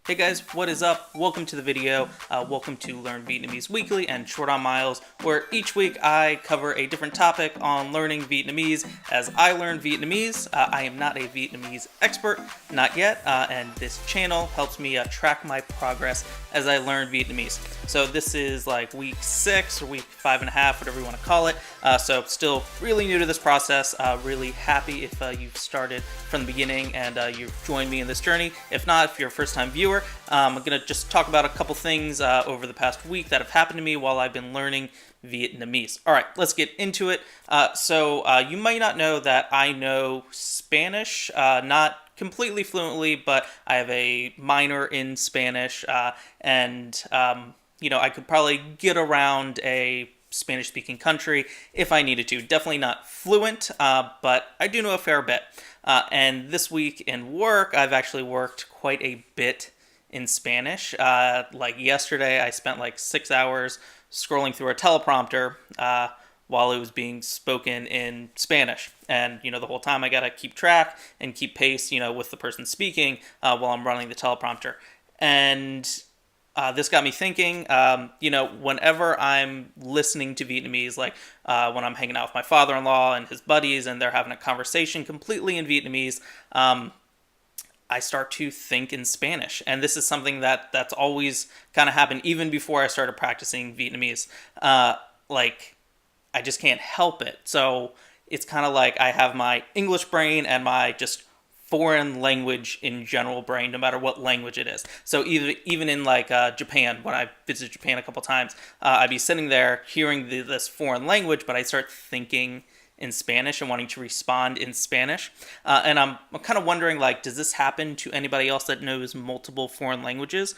Hey guys, what is up? Welcome to the video. Welcome to Learn Vietnamese Weekly and Short on Miles, where each week I cover a different topic on learning Vietnamese as I learn Vietnamese. I am not a Vietnamese expert, not yet, and this channel helps me track my progress as I learn Vietnamese. So this is like week 6 or week 5.5, whatever you want to call it. So still really new to this process. Really happy if you've started from the beginning and you've joined me in this journey. If not, if you're a first-time viewer, I'm going to just talk about a couple things over the past week that have happened to me while I've been learning Vietnamese. All right, let's get into it. So you might not know that I know Spanish, not completely fluently, but I have a minor in Spanish, and I could probably get around a Spanish-speaking country if I needed to. Definitely not fluent, but I do know a fair bit. And this week in work, I've actually worked quite a bit in Spanish. Like yesterday, I spent like 6 hours scrolling through a teleprompter while it was being spoken in Spanish. And, the whole time I got to keep track and keep pace, with the person speaking while I'm running the teleprompter. And this got me thinking, whenever I'm listening to Vietnamese, like when I'm hanging out with my father-in-law and his buddies and they're having a conversation completely in Vietnamese, I start to think in Spanish. And this is something that's always kind of happened even before I started practicing Vietnamese. I just can't help it. So it's kind of like I have my English brain and my just foreign language in general brain, no matter what language it is. So even in Japan, when I visited Japan a couple times, I'd be sitting there hearing this foreign language, but I start thinking in Spanish and wanting to respond in Spanish. And I'm kind of wondering, does this happen to anybody else that knows multiple foreign languages?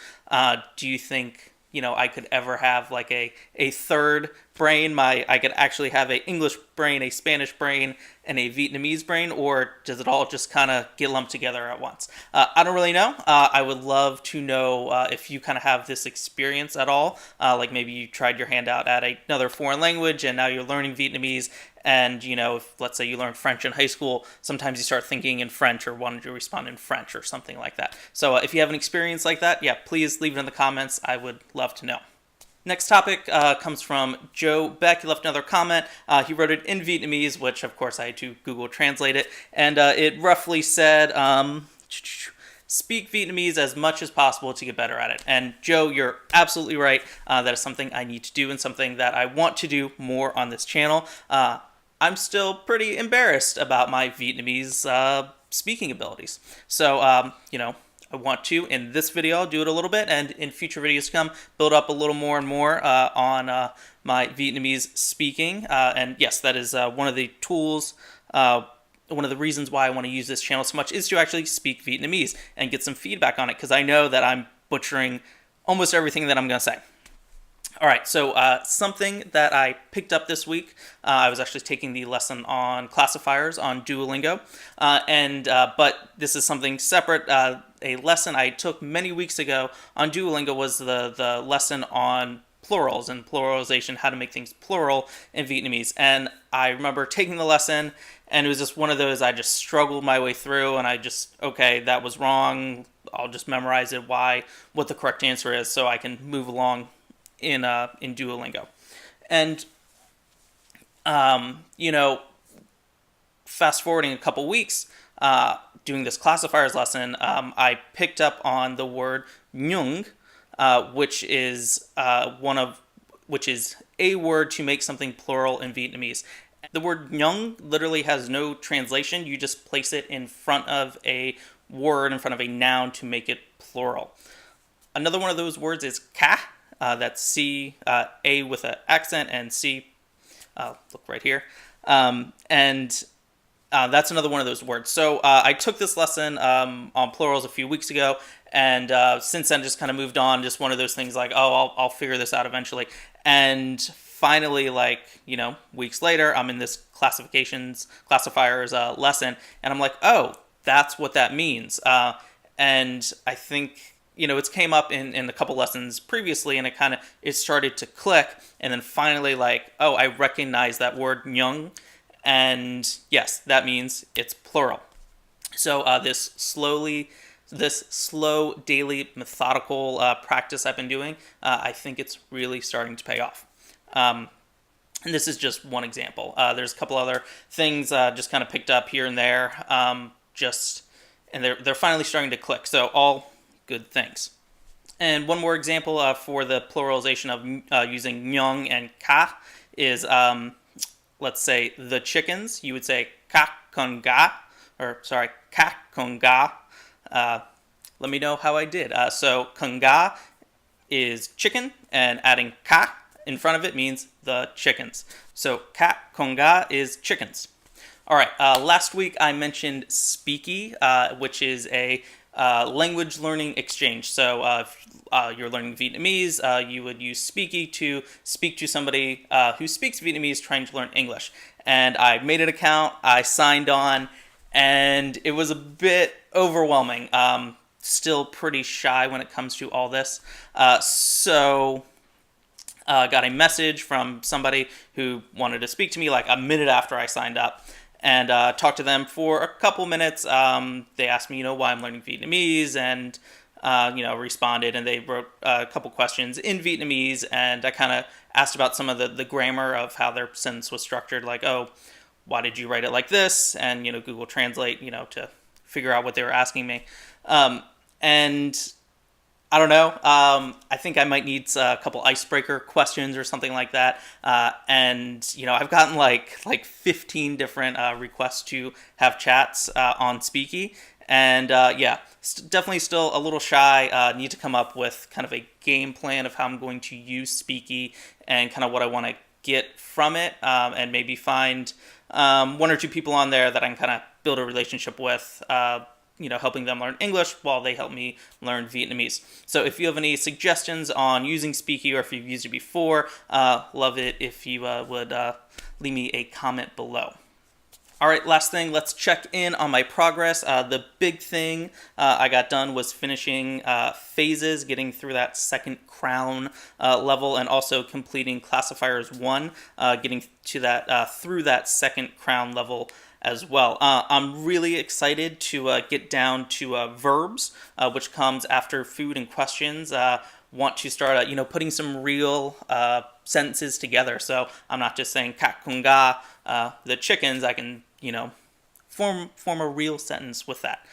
Do you think, I could ever have a third brain? I could actually have an English brain, a Spanish brain, and a Vietnamese brain, or does it all just kind of get lumped together at once? I don't really know. I would love to know if you kind of have this experience at all. Like maybe you tried your hand out at another foreign language and now you're learning Vietnamese. And, if let's say you learned French in high school, sometimes you start thinking in French or wanting to respond in French or something like that. So if you have an experience like that, yeah, please leave it in the comments. I would love to know. Next topic comes from Joe Beck. He left another comment. He wrote it in Vietnamese, which of course I had to Google translate it. And it roughly said, speak Vietnamese as much as possible to get better at it. And Joe, you're absolutely right. That is something I need to do and something that I want to do more on this channel. I'm still pretty embarrassed about my Vietnamese speaking abilities. So, I want to, in this video, I'll do it a little bit, and in future videos to come, build up a little more and more on my Vietnamese speaking. And yes, that is one of the tools, one of the reasons why I want to use this channel so much is to actually speak Vietnamese and get some feedback on it, because I know that I'm butchering almost everything that I'm going to say. All right, so something that I picked up this week, I was actually taking the lesson on classifiers on Duolingo, but this is something separate. A lesson I took many weeks ago on Duolingo was the lesson on plurals and pluralization, how to make things plural in Vietnamese. And I remember taking the lesson, and it was just one of those I just struggled my way through, and okay, that was wrong. I'll just memorize it, what the correct answer is, so I can move along in Duolingo. And fast forwarding a couple weeks, doing this classifiers lesson, I picked up on the word những, which is a word to make something plural in Vietnamese. The word những literally has no translation. You just place it in front of a word, in front of a noun, to make it plural. Another one of those words is ca. That's C, A with an accent, and C, look right here. That's another one of those words. So I took this lesson on plurals a few weeks ago, and since then just kind of moved on. Just one of those things like, I'll figure this out eventually. And finally, weeks later, I'm in this classifiers lesson, and I'm like, oh, that's what that means. And I think it's came up in a couple lessons previously, and it started to click, and then finally I recognize that word những, and yes, that means it's plural. So this slowly this slow, daily, methodical practice I've been doing, I think it's really starting to pay off. And this is just one example. There's a couple other things just kind of picked up here and there, and they're finally starting to click. So all good things. And one more example for the pluralization of using những and ca is, let's say, the chickens. You would say các con gà, các con gà. Let me know how I did. So con gà is chicken, and adding các in front of it means the chickens. So các con gà is chickens. All right, last week I mentioned Speaky, which is a language learning exchange. So if you're learning Vietnamese, you would use Speaky to speak to somebody who speaks Vietnamese trying to learn English. And I made an account, I signed on, and it was a bit overwhelming. Still pretty shy when it comes to all this. So got a message from somebody who wanted to speak to me like a minute after I signed up, and talked to them for a couple minutes. They asked me, why I'm learning Vietnamese, and responded, and they wrote a couple questions in Vietnamese, and I kind of asked about some of the grammar of how their sentence was structured, like, oh, why did you write it like this? And, Google Translate, to figure out what they were asking me. And I don't know. I think I might need a couple icebreaker questions or something like that. And I've gotten like 15 different requests to have chats on Speaky, and definitely still a little shy. Need to come up with kind of a game plan of how I'm going to use Speaky and kind of what I want to get from it, and maybe find one or two people on there that I can kind of build a relationship with. Helping them learn English while they help me learn Vietnamese. So if you have any suggestions on using Speaky, or if you've used it before, love it if you would leave me a comment below. All right, last thing, let's check in on my progress. The big thing I got done was finishing phases, getting through that second crown level, and also completing classifiers 1, getting to that through that second crown level as well. I'm really excited to get down to verbs, which comes after food and questions. Want to start, putting some real sentences together. So I'm not just saying các con gà, the chickens. I can, form a real sentence with that.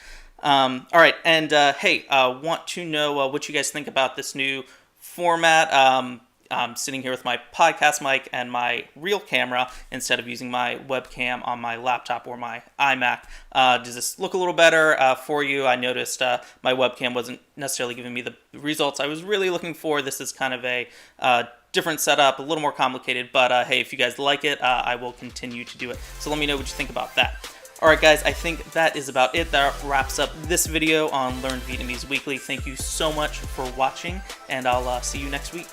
All right, and hey, want to know what you guys think about this new format. I'm sitting here with my podcast mic and my real camera instead of using my webcam on my laptop or my iMac. Does this look a little better for you? I noticed my webcam wasn't necessarily giving me the results I was really looking for. This is kind of a different setup, a little more complicated, but hey, if you guys like it, I will continue to do it. So let me know what you think about that. All right, guys, I think that is about it. That wraps up this video on Learn Vietnamese Weekly. Thank you so much for watching, and I'll see you next week.